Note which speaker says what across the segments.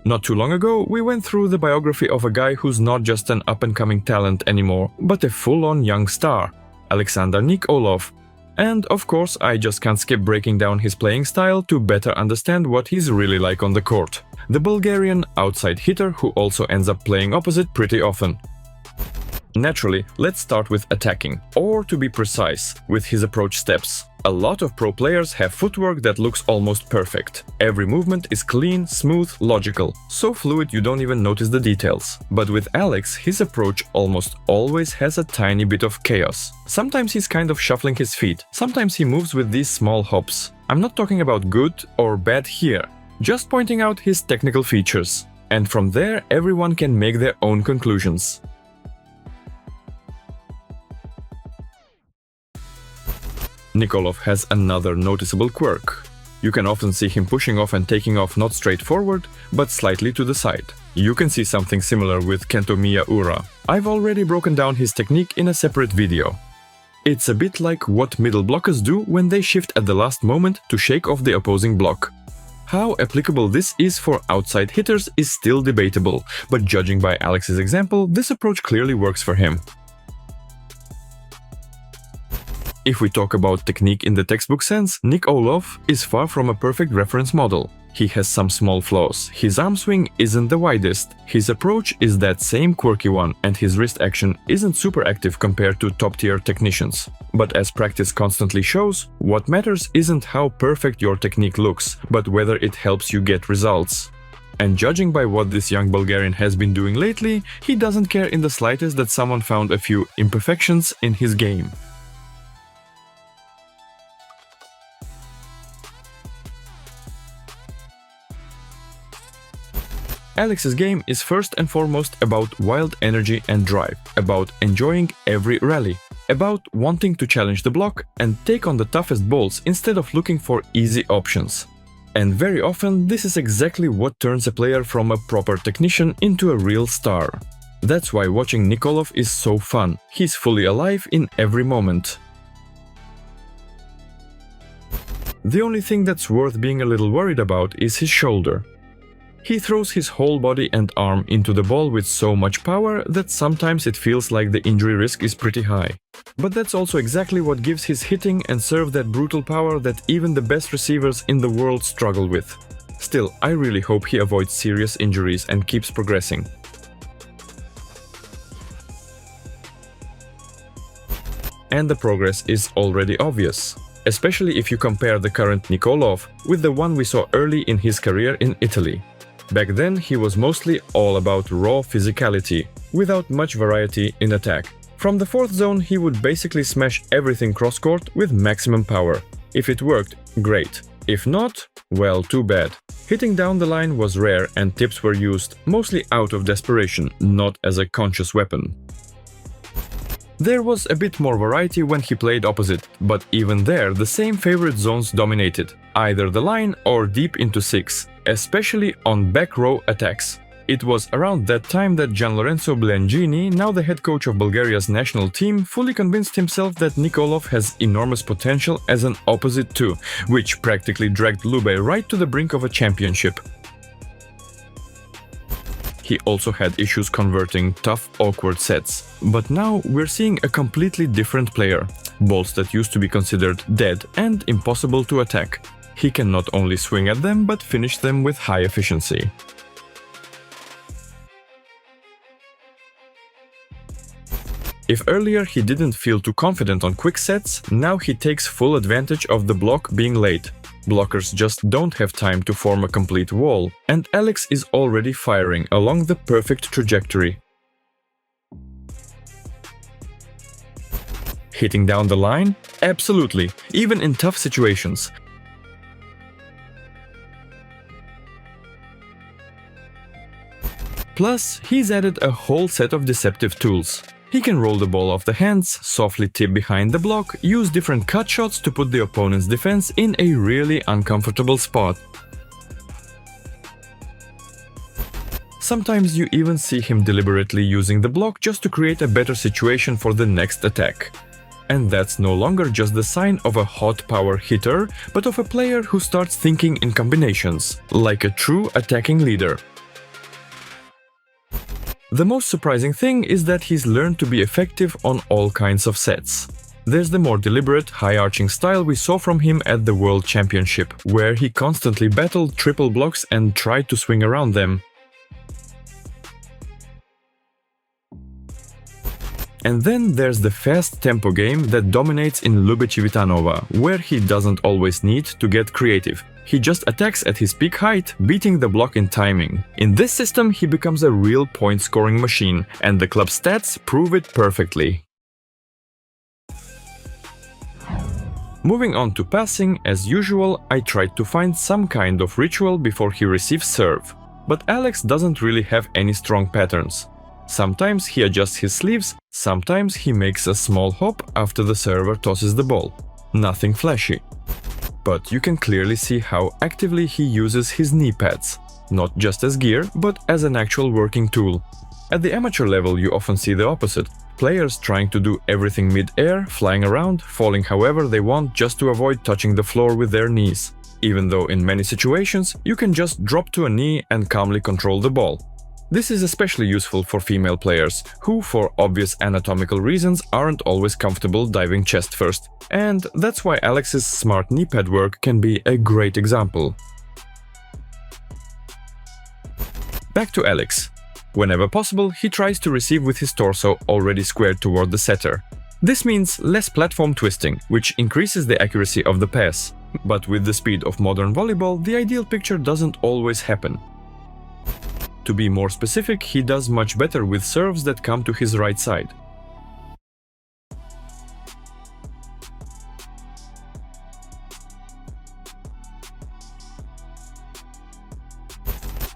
Speaker 1: Not too long ago, we went through the biography of a guy who's not just an up-and-coming talent anymore, but a full-on young star, Aleksandar Nikolov. And of course, I just can't skip breaking down his playing style to better understand what he's really like on the court. The Bulgarian outside hitter who also ends up playing opposite pretty often. Naturally, let's start with attacking, or to be precise, with his approach steps. A lot of pro players have footwork that looks almost perfect. Every movement is clean, smooth, logical, so fluid you don't even notice the details. But with Alex, his approach almost always has a tiny bit of chaos. Sometimes he's kind of shuffling his feet, sometimes he moves with these small hops. I'm not talking about good or bad here, just pointing out his technical features. And from there, everyone can make their own conclusions. Nicolof has another noticeable quirk. You can often see him pushing off and taking off not straight forward, but slightly to the side. You can see something similar with Kento Miyaura. I've already broken down his technique in a separate video. It's a bit like what middle blockers do when they shift at the last moment to shake off the opposing block. How applicable this is for outside hitters is still debatable, but judging by Alex's example, this approach clearly works for him. If we talk about technique in the textbook sense, Nicolof is far from a perfect reference model. He has some small flaws. His arm swing isn't the widest, his approach is that same quirky one, and his wrist action isn't super active compared to top-tier technicians. But as practice constantly shows, what matters isn't how perfect your technique looks, but whether it helps you get results. And judging by what this young Bulgarian has been doing lately, he doesn't care in the slightest that someone found a few imperfections in his game. Alex's game is first and foremost about wild energy and drive, about enjoying every rally, about wanting to challenge the block and take on the toughest balls instead of looking for easy options. And very often this is exactly what turns a player from a proper technician into a real star. That's why watching Nicolof is so fun. He's fully alive in every moment. The only thing that's worth being a little worried about is his shoulder. He throws his whole body and arm into the ball with so much power that sometimes it feels like the injury risk is pretty high. But that's also exactly what gives his hitting and serve that brutal power that even the best receivers in the world struggle with. Still, I really hope he avoids serious injuries and keeps progressing. And the progress is already obvious, especially if you compare the current Nicolof with the one we saw early in his career in Italy. Back then, he was mostly all about raw physicality, without much variety in attack. From the fourth zone, he would basically smash everything cross-court with maximum power. If it worked, great. If not, well, too bad. Hitting down the line was rare and tips were used mostly out of desperation, not as a conscious weapon. There was a bit more variety when he played opposite, but even there the same favorite zones dominated, either the line or deep into 6, especially on back row attacks. It was around that time that Gianlorenzo Blangini, now the head coach of Bulgaria's national team, fully convinced himself that Nicolof has enormous potential as an opposite too, which practically dragged Lube right to the brink of a championship. He also had issues converting tough, awkward sets. But now we're seeing a completely different player. Balls that used to be considered dead and impossible to attack. He can not only swing at them, but finish them with high efficiency. If earlier he didn't feel too confident on quick sets, now he takes full advantage of the block being late. Blockers just don't have time to form a complete wall, and Alex is already firing along the perfect trajectory. Hitting down the line? Absolutely, even in tough situations. Plus, he's added a whole set of deceptive tools. He can roll the ball off the hands, softly tip behind the block, use different cut shots to put the opponent's defense in a really uncomfortable spot. Sometimes you even see him deliberately using the block just to create a better situation for the next attack. And that's no longer just the sign of a hot power hitter, but of a player who starts thinking in combinations, like a true attacking leader. The most surprising thing is that he's learned to be effective on all kinds of sets. There's the more deliberate, high-arching style we saw from him at the World Championship, where he constantly battled triple blocks and tried to swing around them. And then there's the fast tempo game that dominates in Lube Civitanova, where he doesn't always need to get creative. He just attacks at his peak height, beating the block in timing. In this system, he becomes a real point-scoring machine, and the club stats prove it perfectly. Moving on to passing, as usual, I tried to find some kind of ritual before he receives serve. But Alex doesn't really have any strong patterns. Sometimes he adjusts his sleeves, sometimes he makes a small hop after the server tosses the ball. Nothing flashy. But you can clearly see how actively he uses his knee pads, not just as gear, but as an actual working tool. At the amateur level you often see the opposite. Players trying to do everything mid-air, flying around, falling however they want just to avoid touching the floor with their knees. Even though in many situations you can just drop to a knee and calmly control the ball. This is especially useful for female players, who for obvious anatomical reasons aren't always comfortable diving chest first. And that's why Alex's smart knee pad work can be a great example. Back to Alex. Whenever possible, he tries to receive with his torso already squared toward the setter. This means less platform twisting, which increases the accuracy of the pass. But with the speed of modern volleyball, the ideal picture doesn't always happen. To be more specific, he does much better with serves that come to his right side.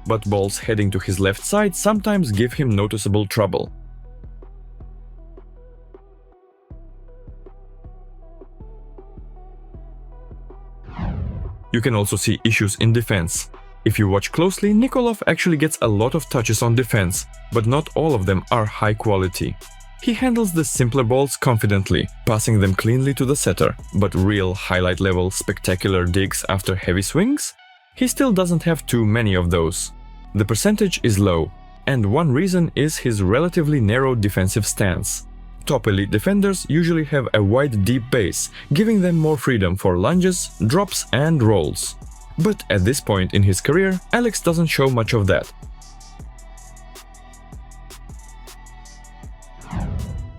Speaker 1: But balls heading to his left side sometimes give him noticeable trouble. You can also see issues in defense. If you watch closely, Nicolof actually gets a lot of touches on defense, but not all of them are high quality. He handles the simpler balls confidently, passing them cleanly to the setter, but real highlight-level spectacular digs after heavy swings? He still doesn't have too many of those. The percentage is low, and one reason is his relatively narrow defensive stance. Top elite defenders usually have a wide deep base, giving them more freedom for lunges, drops and rolls. But at this point in his career, Alex doesn't show much of that.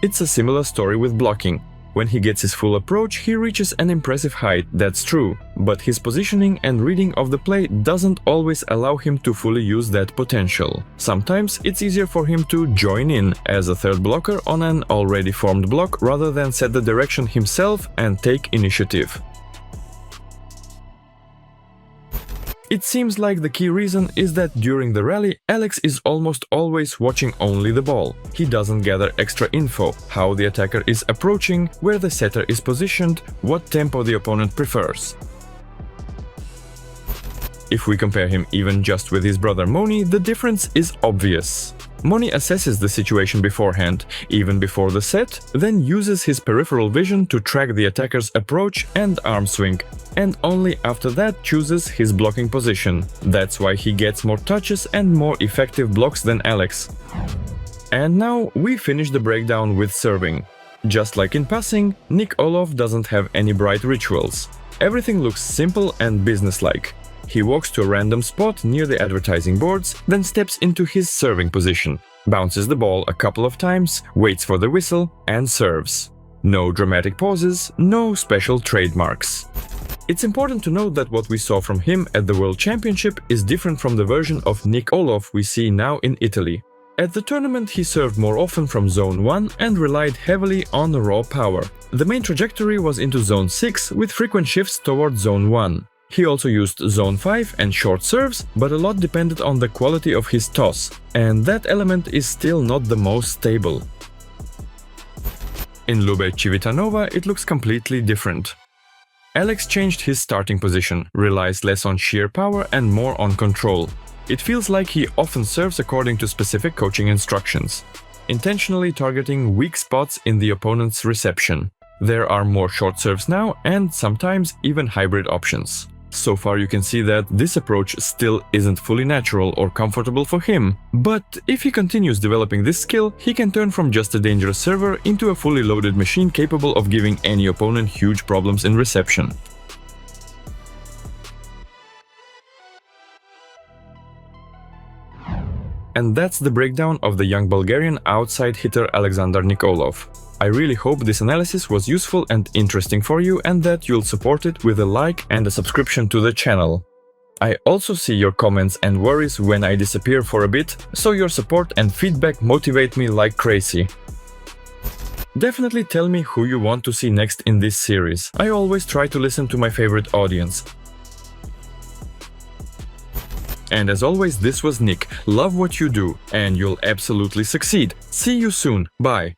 Speaker 1: It's a similar story with blocking. When he gets his full approach, he reaches an impressive height, that's true, but his positioning and reading of the play doesn't always allow him to fully use that potential. Sometimes it's easier for him to join in as a third blocker on an already formed block rather than set the direction himself and take initiative. It seems like the key reason is that during the rally, Alex is almost always watching only the ball. He doesn't gather extra info, how the attacker is approaching, where the setter is positioned, what tempo the opponent prefers. If we compare him even just with his brother Moni, the difference is obvious. Moni assesses the situation beforehand, even before the set, then uses his peripheral vision to track the attacker's approach and arm swing, and only after that chooses his blocking position. That's why he gets more touches and more effective blocks than Alex. And now we finish the breakdown with serving. Just like in passing, Nicolof doesn't have any bright rituals. Everything looks simple and businesslike. He walks to a random spot near the advertising boards, then steps into his serving position, bounces the ball a couple of times, waits for the whistle, and serves. No dramatic pauses, no special trademarks. It's important to note that what we saw from him at the World Championship is different from the version of Nicolof we see now in Italy. At the tournament he served more often from Zone 1 and relied heavily on raw power. The main trajectory was into Zone 6 with frequent shifts toward Zone 1. He also used Zone 5 and short serves, but a lot depended on the quality of his toss, and that element is still not the most stable. In Lube Civitanova it looks completely different. Alex changed his starting position, relies less on sheer power and more on control. It feels like he often serves according to specific coaching instructions, intentionally targeting weak spots in the opponent's reception. There are more short serves now and sometimes even hybrid options. So far you can see that this approach still isn't fully natural or comfortable for him, but if he continues developing this skill, he can turn from just a dangerous server into a fully loaded machine capable of giving any opponent huge problems in reception. And that's the breakdown of the young Bulgarian outside hitter Aleksandar Nikolov. I really hope this analysis was useful and interesting for you and that you'll support it with a like and a subscription to the channel. I also see your comments and worries when I disappear for a bit, so your support and feedback motivate me like crazy. Definitely tell me who you want to see next in this series. I always try to listen to my favorite audience. And as always, this was Nick. Love what you do, and you'll absolutely succeed. See you soon. Bye.